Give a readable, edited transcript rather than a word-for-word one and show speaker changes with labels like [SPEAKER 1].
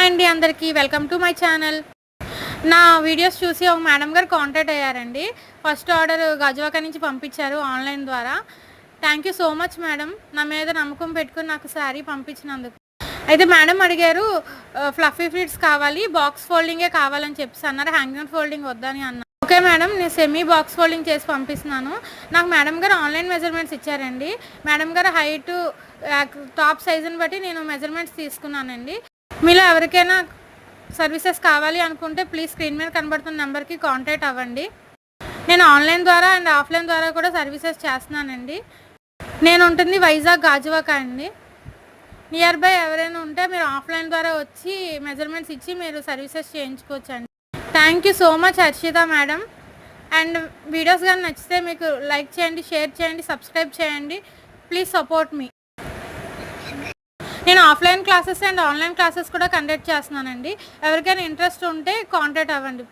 [SPEAKER 1] అండి అందరికీ welcome to my channel. నా వీడియోస్ చూసి ఒక మేడం గారు కాంటాక్ట్ అయ్యారండి. ఫస్ట్ ఆర్డర్ గజవాక నుంచి పంపించారు ఆన్లైన్ ద్వారా. Thank you so much madam, నా మీద నమ్మకం పెట్టుకుని నాకు శారీ పంపించినందుకు. అయితే మేడం అడిగారు ఫ్లఫీ ఫ్లీట్స్ కావాలి, బాక్స్ ఫోల్డింగే కావాలని చెప్పేసి అన్నారు. హ్యాంగింగ్ ఫోల్డింగ్ వద్దని అన్నారు. ఓకే మేడం, నేను సెమీ బాక్స్ ఫోల్డింగ్ చేసి పంపిస్తున్నాను. నాకు మేడం గారు ఆన్లైన్ మెజర్మెంట్స్ ఇచ్చారండి. మేడం గారు హైటు టాప్ సైజుని బట్టి నేను మెజర్మెంట్స్ తీసుకున్నానండి. మీలో ఎవరికైనా సర్వీసెస్ కావాలి అనుకుంటే ప్లీజ్ స్క్రీన్ మీద కనబడుతున్న నెంబర్కి కాంటాక్ట్ అవ్వండి. నేను ఆన్లైన్ ద్వారా అండ్ ఆఫ్లైన్ ద్వారా కూడా సర్వీసెస్ చేస్తున్నానండి. నేను ఉంటుంది వైజాగ్ గాజువాక అండి. నియర్ బై ఎవరైనా ఉంటే మీరు ఆఫ్లైన్ ద్వారా వచ్చి మెజర్మెంట్స్ ఇచ్చి మీరు సర్వీసెస్ చేయించుకోవచ్చండి. Thank you so much Harshita madam. And videos కానీ నచ్చితే మీకు లైక్ చేయండి, షేర్ చేయండి, సబ్స్క్రైబ్ చేయండి. Please support me. నేను offline classes and online classes కూడా కండక్ట్ చేస్తున్నానండి. ఎవరికైనా ఇంట్రెస్ట్ ఉంటే కాంటాక్ట్ అవ్వండి.